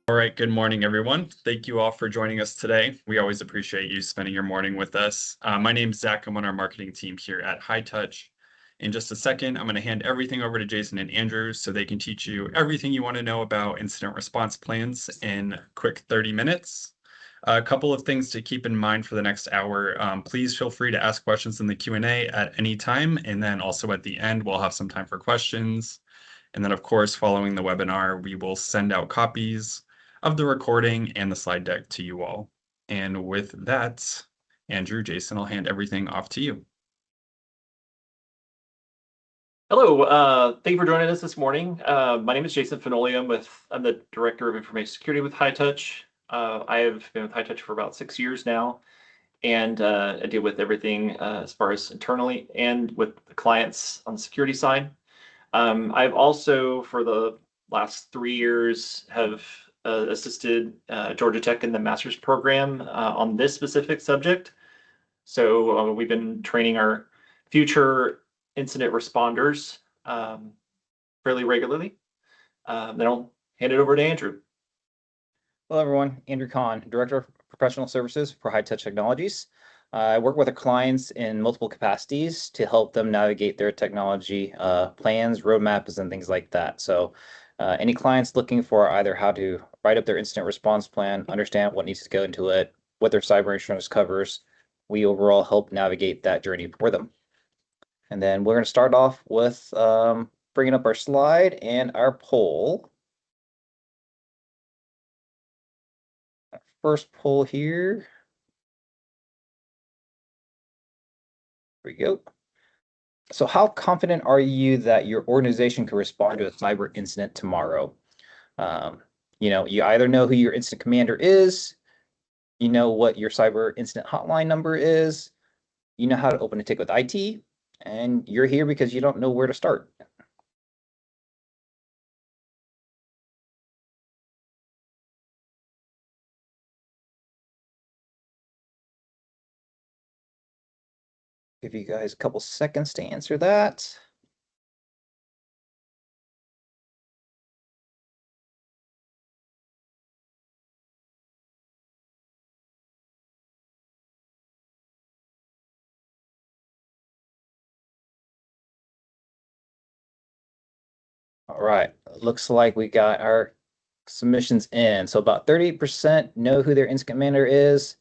All right, good morning, everyone. Thank you all for joining us today. We always appreciate you spending your morning with us. My name is Zach. I'm on our marketing team here at High Touch. In just a second, I'm going to hand everything over to Jason and Andrew so they can teach you everything you want to know about incident response plans in a quick 30 minutes. A couple of things to keep in mind for the next hour. Please feel free to ask questions in the Q&A at any time, and then also at the end, we'll have some time for questions. And then, of course, following the webinar, we will send out copies of the recording and the slide deck to you all. And with that, Andrew, Jason, I'll hand everything off to you. Hello, thank you for joining us this morning. My name is Jason Fenoli. I'm the Director of Information Security with High Touch. I have been with High Touch for about 6 years now, and I deal with everything as far as internally and with the clients on the security side. I've also, for the last 3 years, have assisted Georgia Tech in the master's program on this specific subject. So we've been training our future incident responders fairly regularly. Then I'll hand it over to Andrew. Hello, everyone. Andrew Kahn, Director of Professional Services for High Touch Technologies. I work with our clients in multiple capacities to help them navigate their technology plans, roadmaps, and things like that. So any clients looking for either how to write up their incident response plan, understand what needs to go into it, what their cyber insurance covers, we overall help navigate that journey for them. And then we're going to start off with bringing up our slide and our poll. First poll here. There we go. So how confident are you that your organization can respond to a cyber incident tomorrow? You either know who your incident commander is, you know what your cyber incident hotline number is, you know how to open a ticket with IT, and you're here because you don't know where to start. Give you guys a couple seconds to answer that. All right, looks like we got our submissions in. So about 38% know who their incident commander is,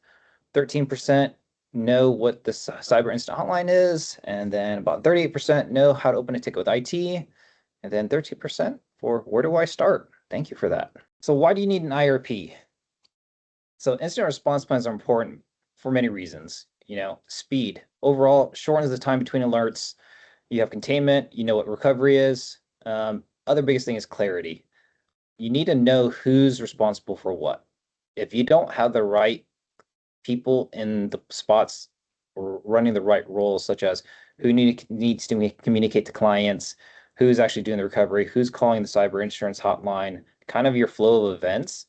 13% know what the cyber incident hotline is, and then about 38% know how to open a ticket with IT, and then 13% for where do I start? Thank you for that. So why do you need an IRP? So incident response plans are important for many reasons. Speed. Overall, shortens the time between alerts. You have containment, you know what recovery is. Other biggest thing is clarity. You need to know who's responsible for what. If you don't have the right people in the spots or running the right roles, such as who needs to communicate to clients, who's actually doing the recovery, who's calling the cyber insurance hotline, kind of your flow of events.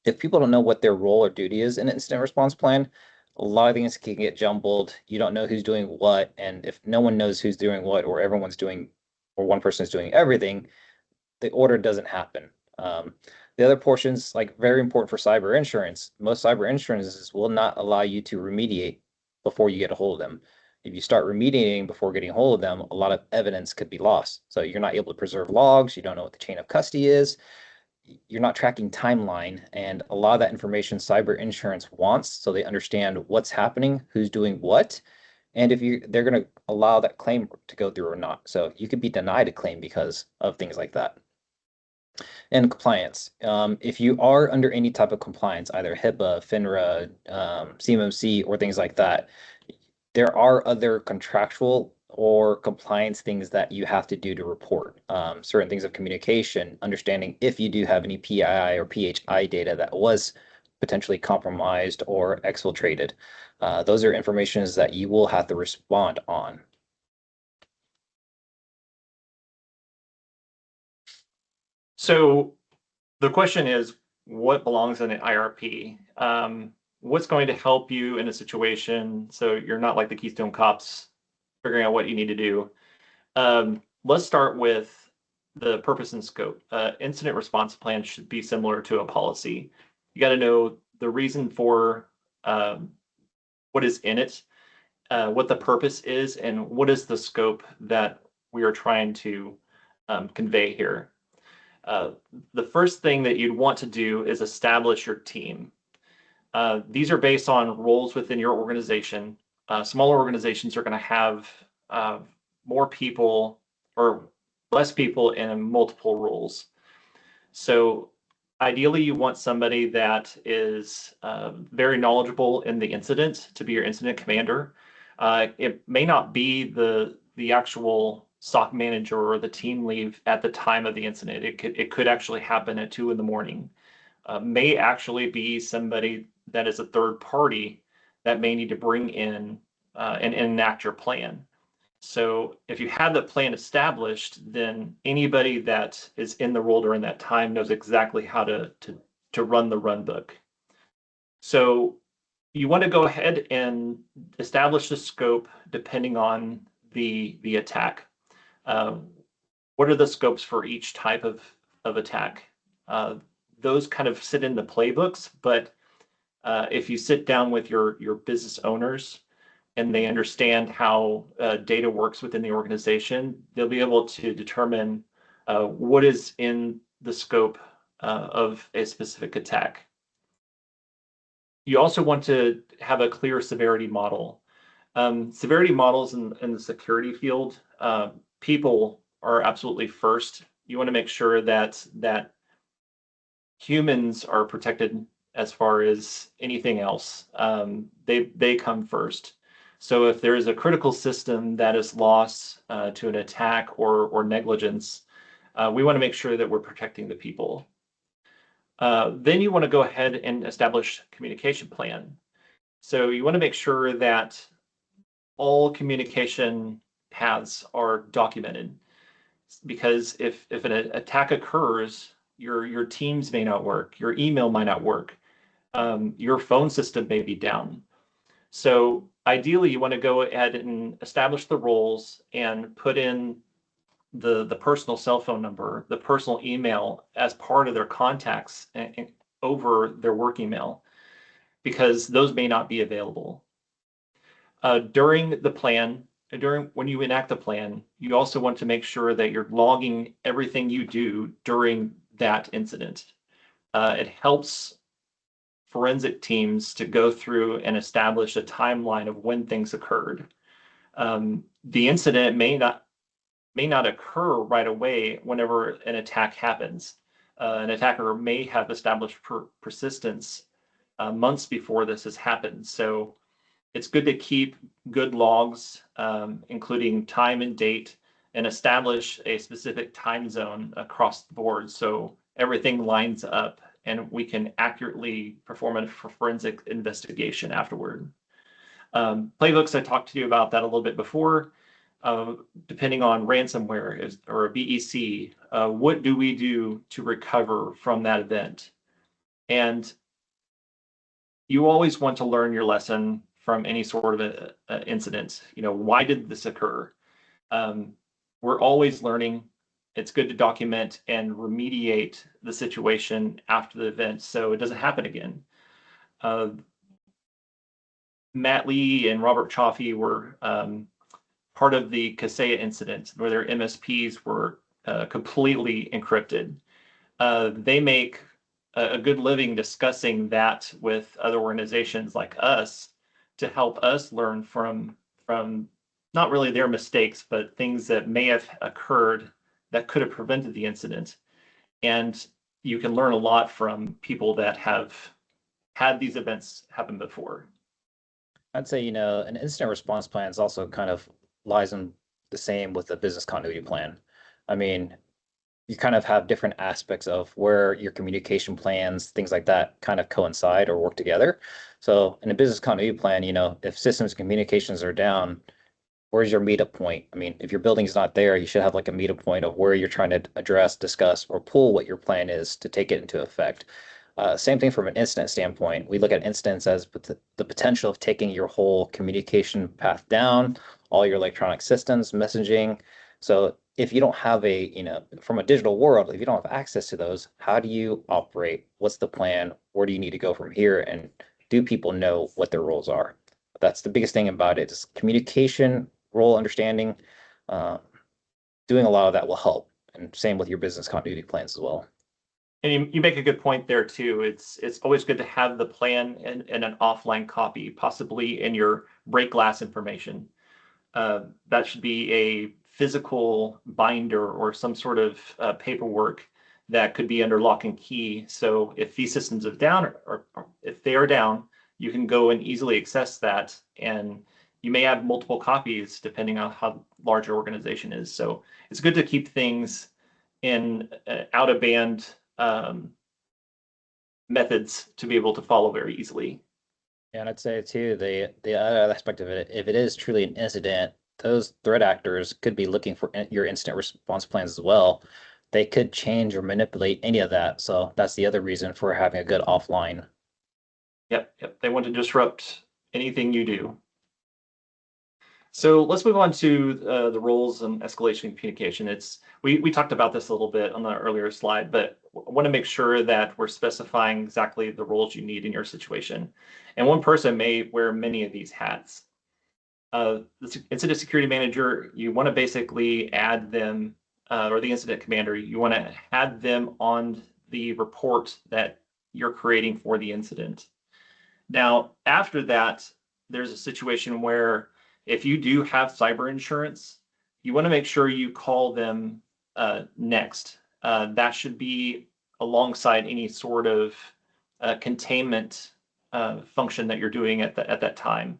If people don't know what their role or duty is in an incident response plan, a lot of things can get jumbled. You don't know who's doing what, and if no one knows who's doing what, or everyone's doing, or one person is doing everything, the order doesn't happen. The other portions, like very important for cyber insurance, most cyber insurances will not allow you to remediate before you get a hold of them. If you start remediating before getting a hold of them, a lot of evidence could be lost. So you're not able to preserve logs. You don't know what the chain of custody is. You're not tracking timeline. And a lot of that information cyber insurance wants, so they understand what's happening, who's doing what, and if they're going to allow that claim to go through or not. So you could be denied a claim because of things like that. And compliance. If you are under any type of compliance, either HIPAA, FINRA, CMMC, or things like that, there are other contractual or compliance things that you have to do to report. Certain things of communication, understanding if you do have any PII or PHI data that was potentially compromised or exfiltrated. Those are informations that you will have to respond on. So the question is, what belongs in an IRP? What's going to help you in a situation so you're not like the Keystone Cops figuring out what you need to do? Let's start with the purpose and scope. Incident response plan should be similar to a policy. You got to know the reason for what is in it, what the purpose is, and what is the scope that we are trying to convey here. The first thing that you'd want to do is establish your team. These are based on roles within your organization. Smaller organizations are going to have more people or less people in multiple roles. So ideally, you want somebody that is very knowledgeable in the incident to be your incident commander. It may not be the actual SOC manager or the team lead at the time of the incident. It could actually happen at 2 a.m. May actually be somebody that is a third party that may need to bring in and enact your plan. So if you have the plan established, then anybody that is in the role during that time knows exactly how to run the run book. So you want to go ahead and establish the scope depending on the attack. What are the scopes for each type of attack? Those kind of sit in the playbooks, but if you sit down with your business owners and they understand how data works within the organization, they'll be able to determine what is in the scope of a specific attack. You also want to have a clear severity model. Severity models in the security field, people are absolutely first. You want to make sure that humans are protected as far as anything else. They come first. So if there is a critical system that is lost to an attack or negligence, we want to make sure that we're protecting the people. Then you want to go ahead and establish a communication plan. So you want to make sure that all communication paths are documented, because if an attack occurs, your teams may not work, your email might not work, your phone system may be down. So ideally, you want to go ahead and establish the roles and put in the personal cell phone number, the personal email as part of their contacts and over their work email, because those may not be available. During the plan, when you enact the plan, you also want to make sure that you're logging everything you do during that incident. It helps forensic teams to go through and establish a timeline of when things occurred. The incident may not occur right away whenever an attack happens. An attacker may have established persistence months before this has happened. So it's good to keep good logs, including time and date, and establish a specific time zone across the board so everything lines up and we can accurately perform a forensic investigation afterward. Playbooks, I talked to you about that a little bit before. Depending on ransomware or a BEC, what do we do to recover from that event? And you always want to learn your lesson from any sort of incident. Why did this occur? We're always learning. It's good to document and remediate the situation after the event so it doesn't happen again. Matt Lee and Robert Chaffee were part of the Kaseya incident where their MSPs were completely encrypted. They make a good living discussing that with other organizations like us to help us learn from not really their mistakes, but things that may have occurred that could have prevented the incident. And you can learn a lot from people that have had these events happen before. I'd say, an incident response plan is also kind of lies in the same with the business continuity plan. I mean, you kind of have different aspects of where your communication plans, things like that kind of coincide or work together. So in a business continuity plan, if systems and communications are down, where's your meetup point? I mean, if your building's not there, you should have like a meetup point of where you're trying to address, discuss, or pull what your plan is to take it into effect. Same thing from an incident standpoint. We look at incidents as the potential of taking your whole communication path down, all your electronic systems, messaging. So if you don't have from a digital world, if you don't have access to those, how do you operate? What's the plan? Where do you need to go from here? And do people know what their roles are? That's the biggest thing about it is communication, role understanding. Uh, Doing a lot of that will help. And same with your business continuity plans as well. And you make a good point there too. It's always good to have the plan and an offline copy, possibly in your break glass information. That should be a physical binder or some sort of paperwork that could be under lock and key. So if these systems are down or if they are down, you can go and easily access that. And you may have multiple copies depending on how large your organization is. So it's good to keep things in out of band methods to be able to follow very easily. And I'd say too, the other aspect of it, if it is truly an incident, those threat actors could be looking for your incident response plans as well. They could change or manipulate any of that. So that's the other reason for having a good offline. Yep. They want to disrupt anything you do. So let's move on to the roles and escalation communication. We talked about this a little bit on the earlier slide, but I want to make sure that we're specifying exactly the roles you need in your situation. And one person may wear many of these hats. The incident security manager, you want to basically add them, or the incident commander, you want to add them on the report that you're creating for the incident. Now, after that, there's a situation where if you do have cyber insurance, you want to make sure you call them next. That should be alongside any sort of containment function that you're doing at that time.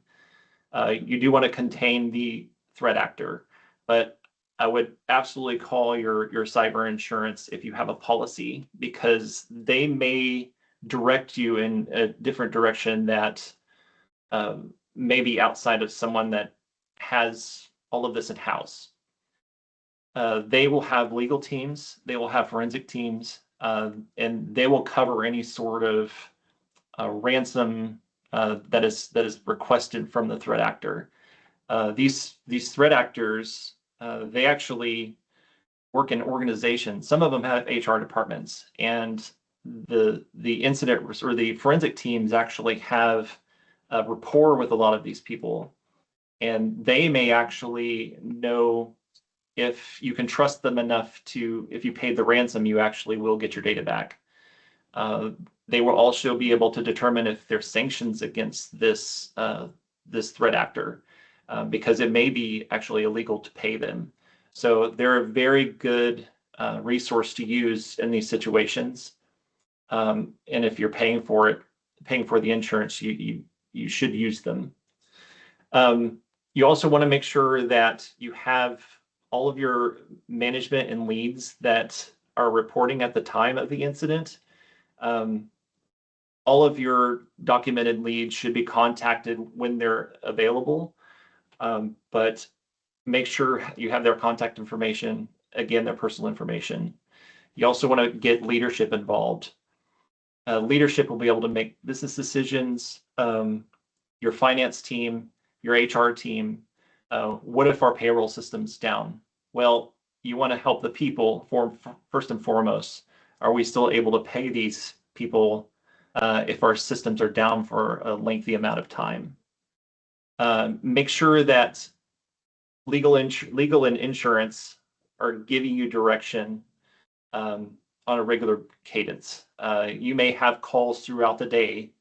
You do want to contain the threat actor, but I would absolutely call your cyber insurance if you have a policy, because they may direct you in a different direction that may be outside of someone that has all of this in house. They will have legal teams, they will have forensic teams, and they will cover any sort of ransom that is requested from the threat actor. These threat actors, they actually work in organizations. Some of them have HR departments, and the incident or the forensic teams actually have a rapport with a lot of these people, and they may actually know if you can trust them enough to, if you paid the ransom, you actually will get your data back. They will also be able to determine if there's sanctions against this threat actor, because it may be actually illegal to pay them. So they're a very good resource to use in these situations. And if you're paying for the insurance, you should use them. You also want to make sure that you have all of your management and leads that are reporting at the time of the incident. All of your documented leads should be contacted when they're available, but make sure you have their contact information, again, their personal information. You also want to get leadership involved. Leadership will be able to make business decisions. Your finance team, your HR team. What if our payroll system's down? Well, you want to help the people first and foremost. Are we still able to pay these people if our systems are down for a lengthy amount of time? Make sure that legal and insurance are giving you direction on a regular cadence. You may have calls throughout the day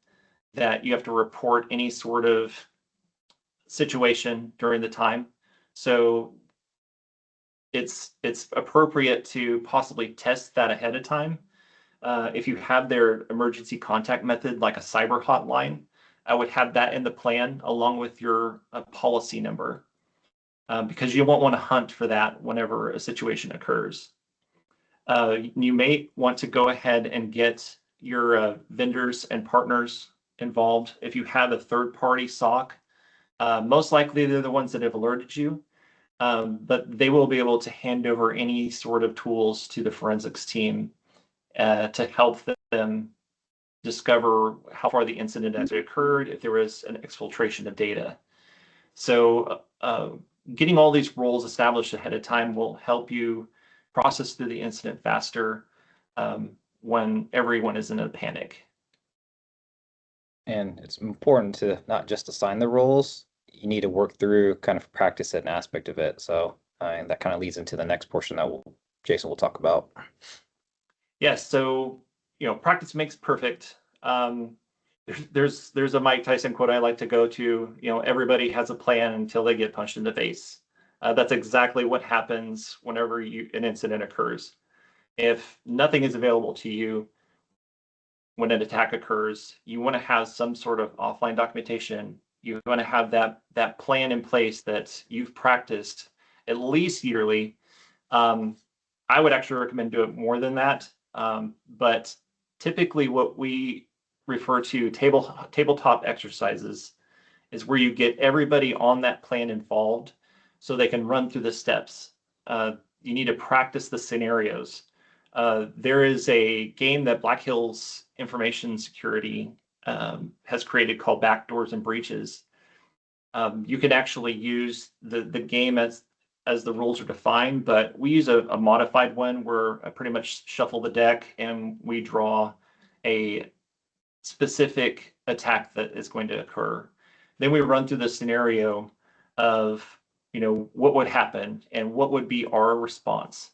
that you have to report any sort of situation during the time. So it's appropriate to possibly test that ahead of time. If you have their emergency contact method, like a cyber hotline, I would have that in the plan along with your policy number, because you won't want to hunt for that whenever a situation occurs. You may want to go ahead and get your vendors and partners involved. If you have a third-party SOC, most likely they're the ones that have alerted you, but they will be able to hand over any sort of tools to the forensics team to help them discover how far the incident actually occurred, if there was an exfiltration of data. So getting all these roles established ahead of time will help you process through the incident faster when everyone is in a panic. And it's important to not just assign the roles, you need to work through kind of practice an aspect of it. So and that kind of leads into the next portion that Jason will talk about. Yes, so practice makes perfect. There's a Mike Tyson quote I like to go to. Everybody has a plan until they get punched in the face. That's exactly what happens whenever an incident occurs. If nothing is available to you when an attack occurs, you want to have some sort of offline documentation. You want to have that plan in place that you've practiced at least yearly. I would actually recommend do it more than that. But typically what we refer to tabletop exercises is where you get everybody on that plan involved so they can run through the steps. You need to practice the scenarios. There is a game that Black Hills Information Security has created called Backdoors and Breaches. You can actually use the game as the rules are defined, but we use a modified one where I pretty much shuffle the deck and we draw a specific attack that is going to occur. Then we run through the scenario of, what would happen and what would be our response.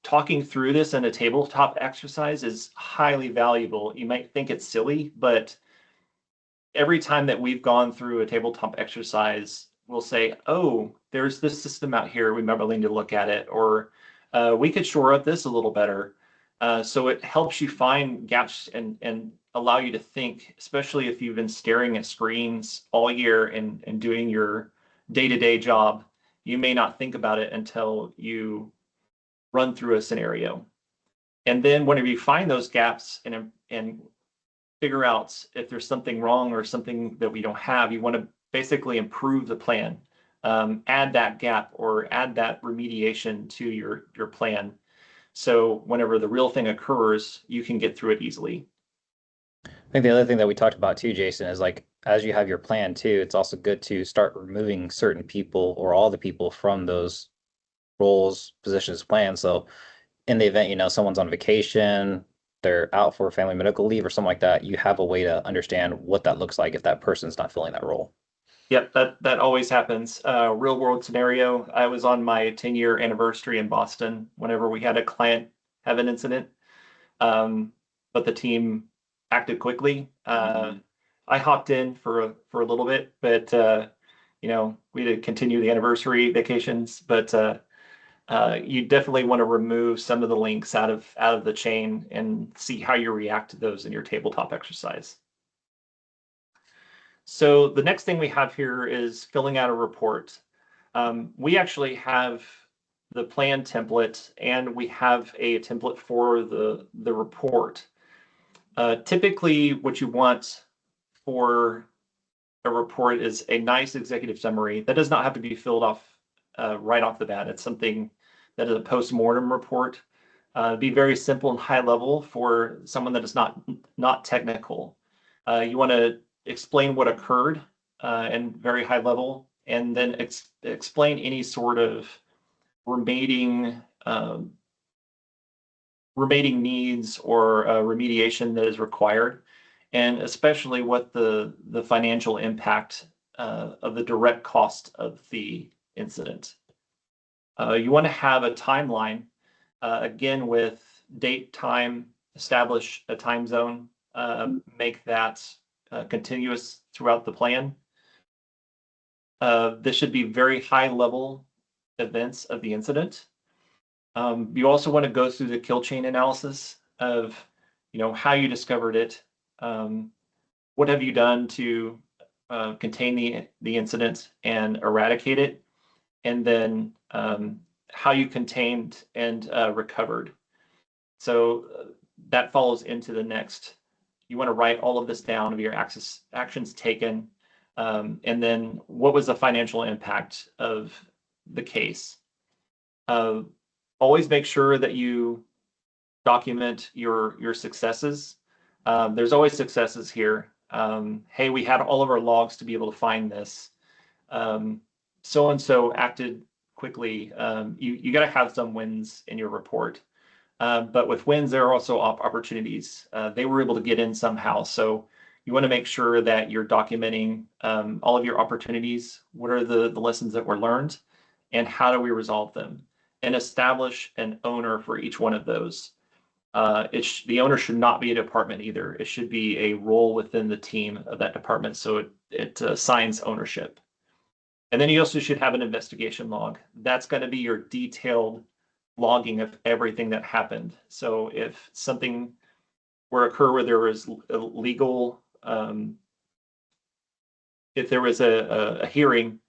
Talking through this in a tabletop exercise is highly valuable. You might think it's silly, but every time that we've gone through a tabletop exercise, we'll say, oh, there's this system out here. We might need to look at it, or we could shore up this a little better. So it helps you find gaps and allow you to think, especially if you've been staring at screens all year and doing your day-to-day job. You may not think about it until you run through a scenario. And then whenever you find those gaps and figure out if there's something wrong or something that we don't have, you want to basically improve the plan, add that gap or add that remediation to your plan. So whenever the real thing occurs, you can get through it easily. I think the other thing that we talked about too, Jason, is like as you have your plan too, it's also good to start removing certain people or all the people from those roles, positions, plans. So in the event, someone's on vacation, they're out for family medical leave or something like that, you have a way to understand what that looks like if that person's not filling that role. Yep, that always happens. Real world scenario. I was on my 10-year anniversary in Boston whenever we had a client have an incident, but the team acted quickly. I hopped in for a little bit, but we did continue the anniversary vacations. But you definitely want to remove some of the links out of the chain and see how you react to those in your tabletop exercise. So the next thing we have here is filling out a report. We actually have the plan template and we have a template for the report. Typically what you want for a report is a nice executive summary that does not have to be filled off right off the bat. It's something that is a post-mortem report. Be very simple and high level for someone that is not technical. You want to explain what occurred and very high level, and then explain any sort of remaining needs or remediation that is required, and especially what the financial impact of the direct cost of the incident. You want to have a timeline, again, with date, time, establish a time zone, make that continuous throughout the plan. This should be very high level events of the incident. You also want to go through the kill chain analysis of, how you discovered it, what have you done to contain the incident and eradicate it, and then how you contained and recovered. So that follows into the next. You want to write all of this down of your actions taken, and then what was the financial impact of the case. Always make sure that you document your successes. There's always successes here. Hey, we had all of our logs to be able to find this. so-and-so acted quickly. You got to have some wins in your report. But with wins, there are also opportunities. They were able to get in somehow. So you want to make sure that you're documenting all of your opportunities. What are the lessons that were learned, and how do we resolve them? And establish an owner for each one of those. The owner should not be a department either. It should be a role within the team of that department, so it assigns ownership. And then you also should have an investigation log. That's going to be your detailed logging of everything that happened. So if something were to occur where there was a legal, if there was a hearing,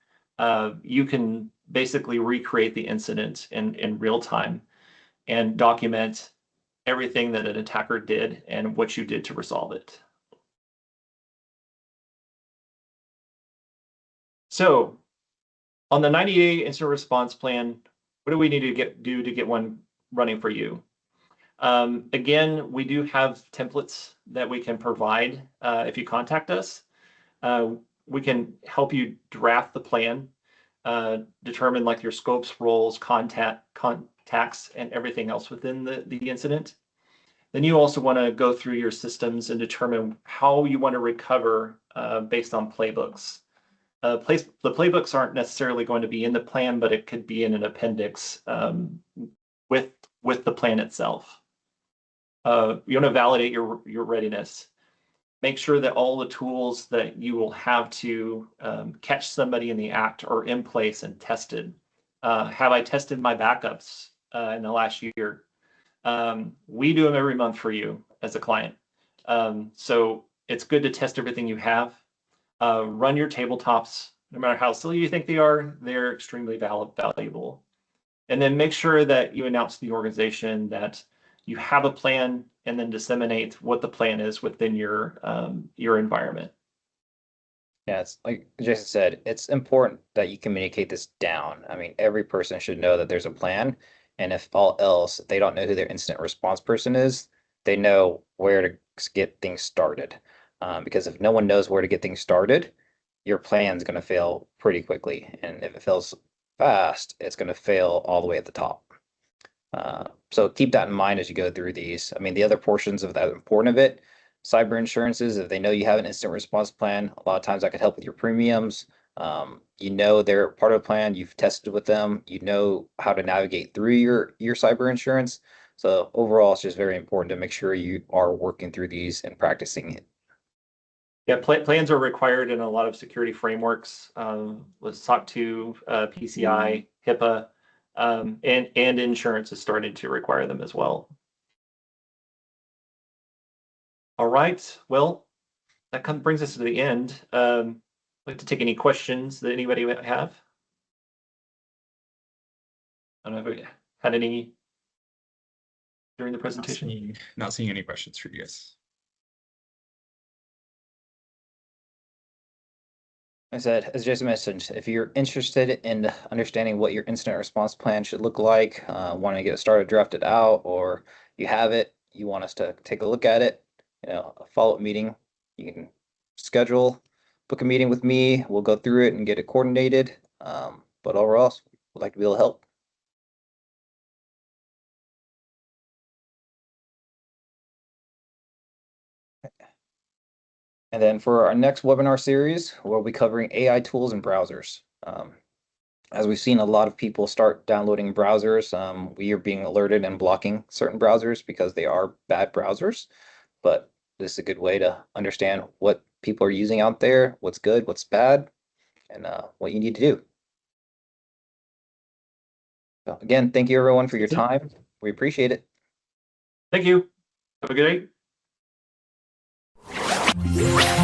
you can basically recreate the incident in real time and document everything that an attacker did and what you did to resolve it. So on the 90-day incident response plan, what do we need to do to get one running for you? Again, we do have templates that we can provide if you contact us. We can help you draft the plan, determine like your scopes, roles, contacts, and everything else within the incident. Then you also want to go through your systems and determine how you want to recover based on playbooks. The playbooks aren't necessarily going to be in the plan, but it could be in an appendix with the plan itself. You want to validate your readiness. Make sure that all the tools that you will have to catch somebody in the act are in place and tested. Have I tested my backups in the last year? We do them every month for you as a client. So it's good to test everything you have. Run your tabletops, no matter how silly you think they are, they're extremely valuable. And then make sure that you announce to the organization that you have a plan, and then disseminate what the plan is within your environment. Yeah, it's like Jason said, it's important that you communicate this down. I mean, every person should know that there's a plan. And if all else, if they don't know who their incident response person is, they know where to get things started. Because if no one knows where to get things started, your plan's going to fail pretty quickly. And if it fails fast, it's going to fail all the way at the top. So keep that in mind as you go through these. I mean, the other portions of that important of it, cyber insurances, if they know you have an instant response plan, a lot of times that could help with your premiums. You know they're part of the plan, you've tested with them, you know how to navigate through your cyber insurance. So overall, it's just very important to make sure you are working through these and practicing it. Yeah, plans are required in a lot of security frameworks. Let's talk to PCI, HIPAA, and insurance is starting to require them as well. All right, well, that brings us to the end. I'd like to take any questions that anybody might have. I don't know if we had any during the presentation. Not seeing any questions for you guys. I said, as Jason mentioned, if you're interested in understanding what your incident response plan should look like, want to get it started, drafted out, or you have it, you want us to take a look at it, a follow-up meeting, you can schedule, book a meeting with me. We'll go through it and get it coordinated. But overall, we'd like to be able to help. And then for our next webinar series, we'll be covering AI tools and browsers. As we've seen a lot of people start downloading browsers, we are being alerted and blocking certain browsers because they are bad browsers. But this is a good way to understand what people are using out there, what's good, what's bad, and what you need to do. So again, thank you everyone for your time. We appreciate it. Thank you. Have a good day.